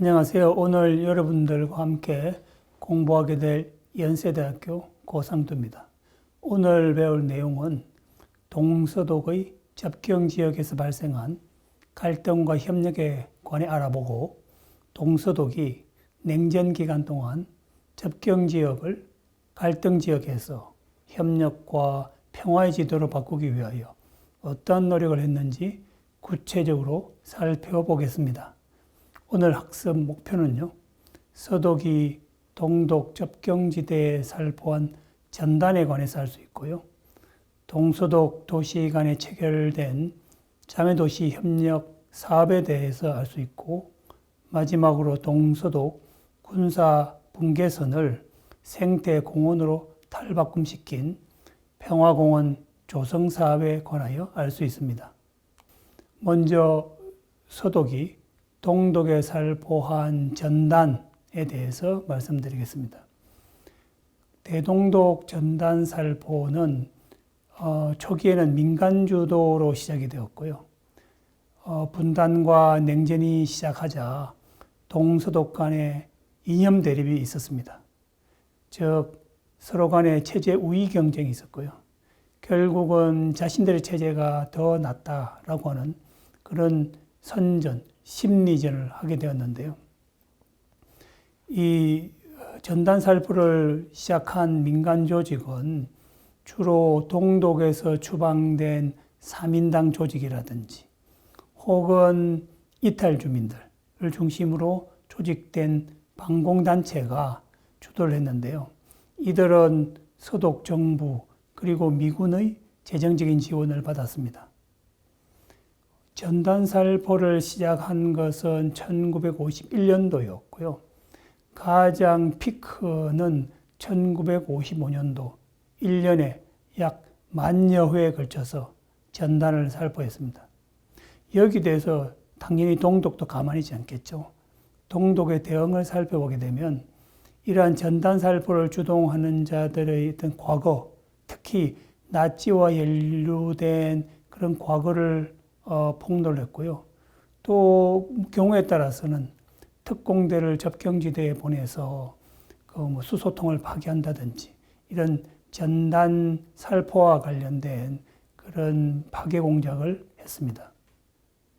안녕하세요. 오늘 여러분들과 함께 공부하게 될 연세대학교 고상도입니다. 오늘 배울 내용은 동서독의 접경지역에서 발생한 갈등과 협력에 관해 알아보고, 동서독이 냉전 기간 동안 접경지역을 갈등지역에서 협력과 평화의 지도로 바꾸기 위하여 어떤 노력을 했는지 구체적으로 살펴보겠습니다. 오늘 학습 목표는요, 서독이 동독 접경지대에 살포한 전단에 관해서 알 수 있고요, 동서독 도시 간에 체결된 자매도시 협력 사업에 대해서 알 수 있고, 마지막으로 동서독 군사 분계선을 생태공원으로 탈바꿈시킨 평화공원 조성 사업에 관하여 알 수 있습니다. 먼저 서독이 동독에 살포한 전단에 대해서 말씀드리겠습니다. 대동독 전단 살포는 초기에는 민간 주도로 시작이 되었고요. 분단과 냉전이 시작하자 동서독 간에 이념 대립이 있었습니다. 즉 서로 간에 체제 우위 경쟁이 있었고요. 결국은 자신들의 체제가 더 낫다라고 하는 그런 선전, 심리전을 하게 되었는데요. 이 전단 살포를 시작한 민간 조직은 주로 동독에서 추방된 3인당 조직이라든지 혹은 이탈 주민들을 중심으로 조직된 반공단체가 주도를 했는데요. 이들은 서독 정부 그리고 미군의 재정적인 지원을 받았습니다. 전단 살포를 시작한 것은 1951년도였고요. 가장 피크는 1955년도 1년에 약 10,000여 회에 걸쳐서 전단을 살포했습니다. 여기 대해서 당연히 동독도 가만히 있지 않겠죠. 동독의 대응을 살펴보게 되면 이러한 전단 살포를 주동하는 자들의 어떤 과거, 특히 나치와 연루된 그런 과거를 폭로를 했고요. 또 경우에 따라서는 특공대를 접경지대에 보내서 수소통을 파괴한다든지 이런 전단 살포와 관련된 그런 파괴 공작을 했습니다.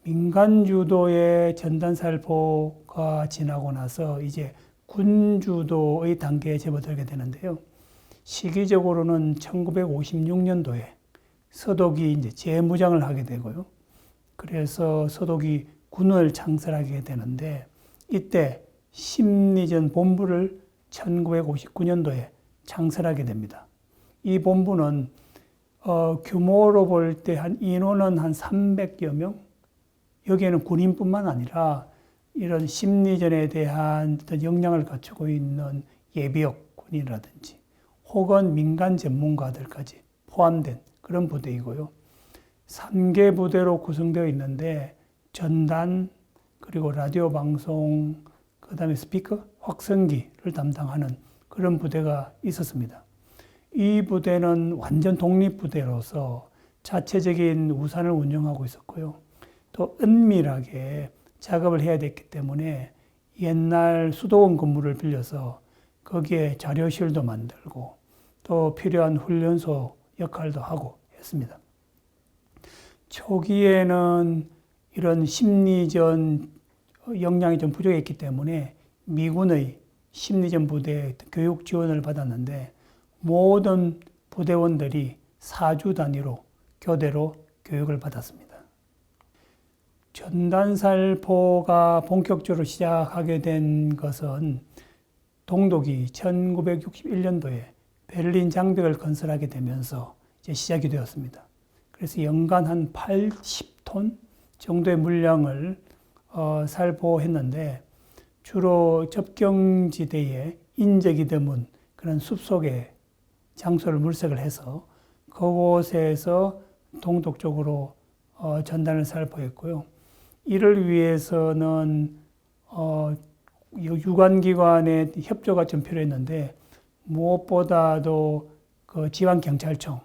민간 주도의 전단 살포가 지나고 나서 이제 군 주도의 단계에 접어들게 되는데요. 시기적으로는 1956년도에 서독이 이제 재무장을 하게 되고요. 그래서 서독이 군을 창설하게 되는데, 이때 심리전 본부를 1959년도에 창설하게 됩니다. 이 본부는 규모로 볼 때 인원은 한 300여 명, 여기에는 군인뿐만 아니라 이런 심리전에 대한 어떤 역량을 갖추고 있는 예비역 군이라든지 혹은 민간 전문가들까지 포함된 그런 부대이고요. 3개 부대로 구성되어 있는데 전단, 그리고 라디오 방송, 그 다음에 스피커, 확성기를 담당하는 그런 부대가 있었습니다. 이 부대는 완전 독립부대로서 자체적인 우산을 운영하고 있었고요. 또 은밀하게 작업을 해야 됐기 때문에 옛날 수도원 건물을 빌려서 거기에 자료실도 만들고 또 필요한 훈련소 역할도 하고 했습니다. 초기에는 이런 심리전 역량이 좀 부족했기 때문에 미군의 심리전 부대에 교육 지원을 받았는데, 모든 부대원들이 4주 단위로 교대로 교육을 받았습니다. 전단 살포가 본격적으로 시작하게 된 것은 동독이 1961년도에 베를린 장벽을 건설하게 되면서 이제 시작이 되었습니다. 그래서 연간 한 80톤 정도의 물량을 살포했는데, 주로 접경지대에 인적이 드문 그런 숲속에 장소를 물색을 해서 그곳에서 동독 쪽으로 전단을 살포했고요. 이를 위해서는 유관기관의 협조가 좀 필요했는데, 무엇보다도 그 지방경찰청,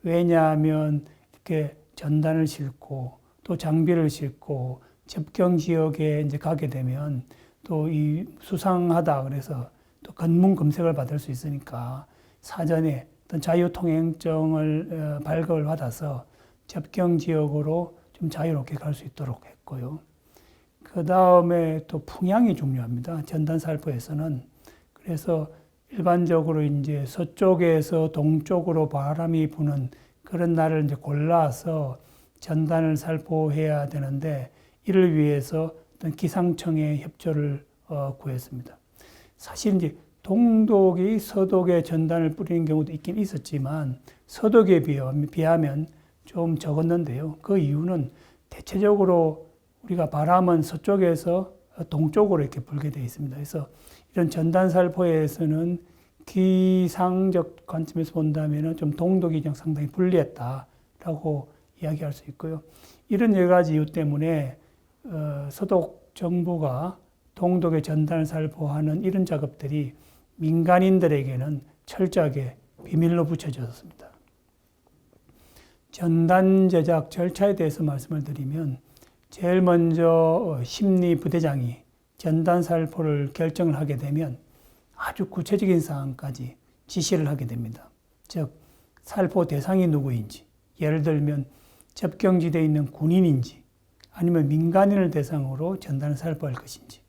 왜냐하면 이렇게 전단을 싣고 또 장비를 싣고 접경 지역에 이제 가게 되면 또 이 수상하다 그래서 또 검문 검색을 받을 수 있으니까 사전에 어떤 자유통행증을 발급을 받아서 접경 지역으로 좀 자유롭게 갈 수 있도록 했고요. 그 다음에 또 풍향이 중요합니다. 전단살포에서는. 그래서 일반적으로 이제 서쪽에서 동쪽으로 바람이 부는 그런 날을 이제 골라서 전단을 살포해야 되는데 이를 위해서 어떤 기상청의 협조를 구했습니다. 사실 이제 동독이 서독에 전단을 뿌리는 경우도 있긴 있었지만 서독에 비하면 좀 적었는데요. 그 이유는 대체적으로 우리가 바람은 서쪽에서 동쪽으로 이렇게 불게 되어 있습니다. 그래서 이런 전단살포에서는 기상적 관점에서 본다면 좀 동독이 상당히 불리했다라고 이야기할 수 있고요. 이런 여러 가지 이유 때문에 서독 정부가 동독의 전단을 살포하는 이런 작업들이 민간인들에게는 철저하게 비밀로 붙여졌습니다. 전단 제작 절차에 대해서 말씀을 드리면 제일 먼저 심리부대장이 전단 살포를 결정을 하게 되면 아주 구체적인 사항까지 지시를 하게 됩니다. 즉 살포 대상이 누구인지, 예를 들면 접경지대에 있는 군인인지 아니면 민간인을 대상으로 전단을 살포할 것인지,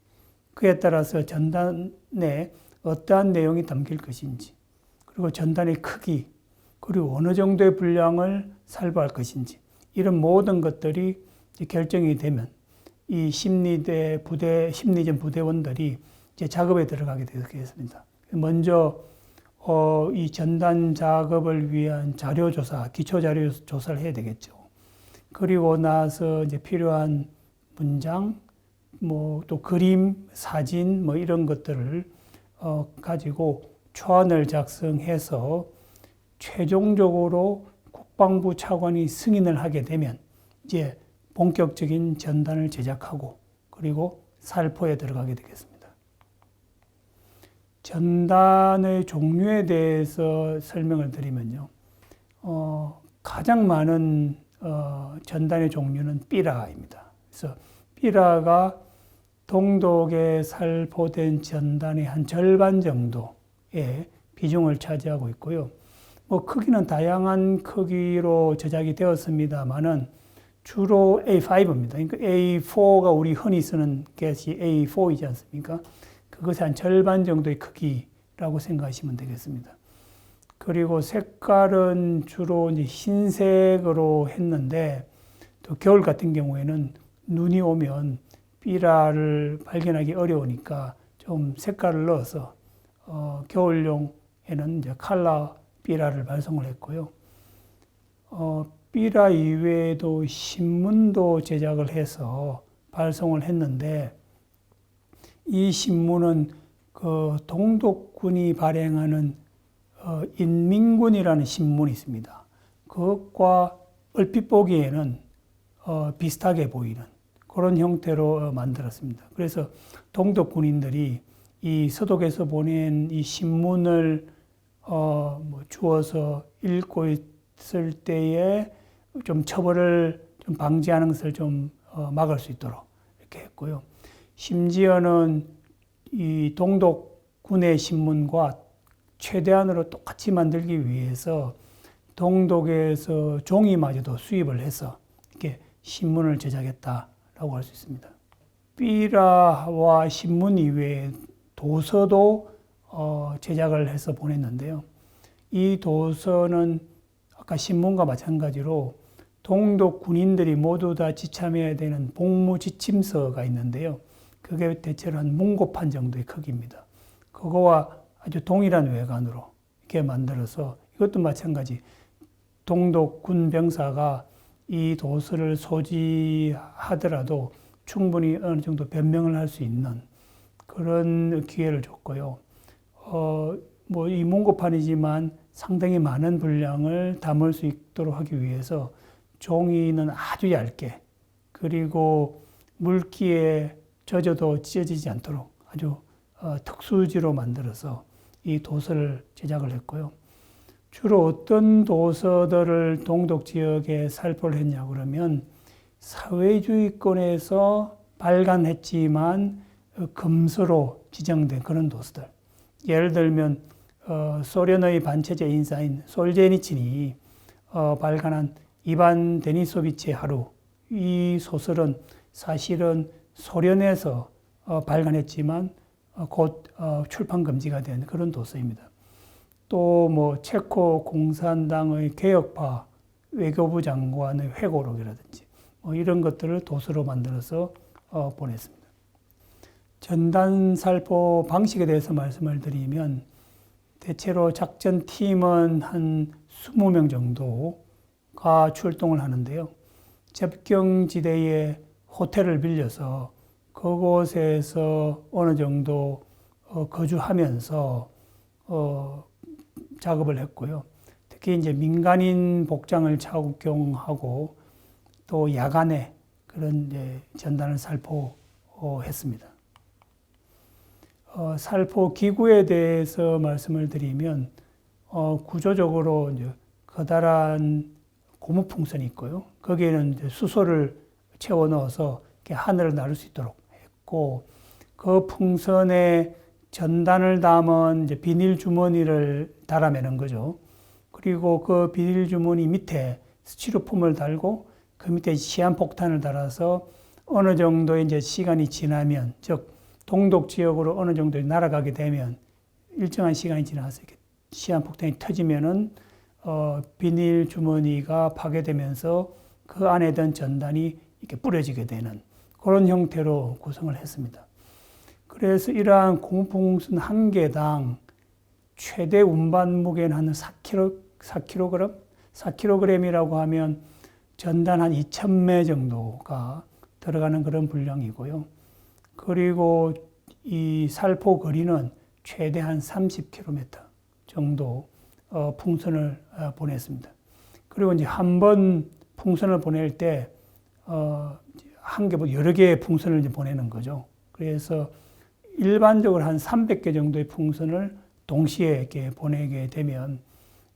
그에 따라서 전단에 어떠한 내용이 담길 것인지, 그리고 전단의 크기, 그리고 어느 정도의 분량을 살포할 것인지, 이런 모든 것들이 결정이 되면 이 심리전 부대원들이 이제 작업에 들어가게 되겠습니다. 먼저 이 전단 작업을 위한 자료조사, 기초 자료 조사를 해야 되겠죠. 그리고 나서 이제 필요한 문장, 또 그림, 사진, 이런 것들을 가지고 초안을 작성해서 최종적으로 국방부 차관이 승인을 하게 되면 이제 본격적인 전단을 제작하고 그리고 살포에 들어가게 되겠습니다. 전단의 종류에 대해서 설명을 드리면요. 가장 많은 전단의 종류는 삐라입니다. 그래서 삐라가 동독에 살포된 전단의 한 절반 정도의 비중을 차지하고 있고요. 크기는 다양한 크기로 제작이 되었습니다만은 주로 A5입니다. 그러니까 A4가 우리 흔히 쓰는 것이 A4이지 않습니까? 그것의 한 절반 정도의 크기라고 생각하시면 되겠습니다. 그리고 색깔은 주로 이제 흰색으로 했는데 또 겨울 같은 경우에는 눈이 오면 삐라를 발견하기 어려우니까 좀 색깔을 넣어서 겨울용에는 이제 칼라 삐라를 발송을 했고요. 삐라 이외에도 신문도 제작을 해서 발송을 했는데 이 신문은 그 동독군이 발행하는 인민군이라는 신문이 있습니다. 그것과 얼핏 보기에는 비슷하게 보이는 그런 형태로 만들었습니다. 그래서 동독 군인들이 이 서독에서 보낸 이 신문을 주어서 읽고 있을 때에 좀 처벌을 좀 방지하는 것을 좀 막을 수 있도록 이렇게 했고요. 심지어는 이 동독 군의 신문과 최대한으로 똑같이 만들기 위해서 동독에서 종이마저도 수입을 해서 이렇게 신문을 제작했다라고 할 수 있습니다. 삐라와 신문 이외에 도서도 제작을 해서 보냈는데요. 이 도서는 아까 신문과 마찬가지로 동독 군인들이 모두 다 지참해야 되는 복무 지침서가 있는데요. 그게 대체로 한 문고판 정도의 크기입니다. 그거와 아주 동일한 외관으로 이렇게 만들어서 이것도 마찬가지 동독 군 병사가 이 도서를 소지하더라도 충분히 어느 정도 변명을 할 수 있는 그런 기회를 줬고요. 이 문고판이지만 상당히 많은 분량을 담을 수 있도록 하기 위해서 종이는 아주 얇게 그리고 물기에 젖어도 찢어지지 않도록 아주 특수지로 만들어서 이 도서를 제작을 했고요. 주로 어떤 도서들을 동독 지역에 살포를 했냐 그러면 사회주의권에서 발간했지만 금수로 지정된 그런 도수들. 예를 들면 소련의 반체제 인사인 솔제니친이 발간한 이반 데니소비치의 하루, 이 소설은 사실은 소련에서 발간했지만 곧 출판 금지가 된 그런 도서입니다. 또 뭐 체코 공산당의 개혁파 외교부 장관의 회고록이라든지 이런 것들을 도서로 만들어서 보냈습니다. 전단살포 방식에 대해서 말씀을 드리면 대체로 작전팀은 한 20명 정도가 출동을 하는데요. 접경지대에 호텔을 빌려서 그곳에서 어느 정도 거주하면서 작업을 했고요. 특히 이제 민간인 복장을 착용하고 또 야간에 그런 이제 전단을 살포했습니다. 살포 기구에 대해서 말씀을 드리면 구조적으로 이제 커다란 고무풍선이 있고요. 거기에는 이제 수소를 채워 넣어서 이렇게 하늘을 나를 수 있도록 했고, 그 풍선에 전단을 담은 이제 비닐 주머니를 달아매는 거죠. 그리고 그 비닐 주머니 밑에 스티로폼을 달고 그 밑에 시한폭탄을 달아서 어느 정도의 이제 시간이 지나면, 즉 동독 지역으로 어느 정도 날아가게 되면 일정한 시간이 지나서 이렇게 시한폭탄이 터지면은 비닐 주머니가 파괴되면서 그 안에 든 전단이 이렇게 뿌려지게 되는 그런 형태로 구성을 했습니다. 그래서 이러한 고무풍선 한 개당 최대 운반 무게는 한 4kg? 4kg이라고 하면 전단 한 2,000매 정도가 들어가는 그런 분량이고요. 그리고 이 살포 거리는 최대 한 30km 정도 풍선을 보냈습니다. 그리고 이제 한 번 풍선을 보낼 때 한 개보다 여러 개의 풍선을 이제 보내는 거죠. 그래서 일반적으로 한 300개 정도의 풍선을 동시에 이렇게 보내게 되면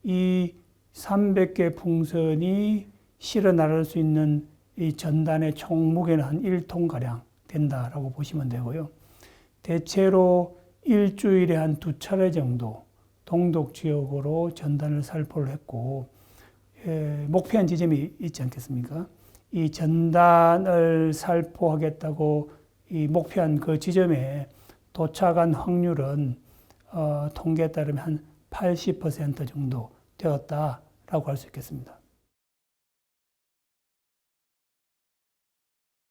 이 300개 풍선이 실어 나를 수 있는 이 전단의 총 무게는 한 1톤가량 된다라고 보시면 되고요. 대체로 일주일에 한 2차례 정도 동독 지역으로 전단을 살포를 했고, 목표한 지점이 있지 않겠습니까? 이 전단을 살포하겠다고 이 목표한 그 지점에 도착한 확률은 통계에 따르면 한 80% 정도 되었다라고 할 수 있겠습니다.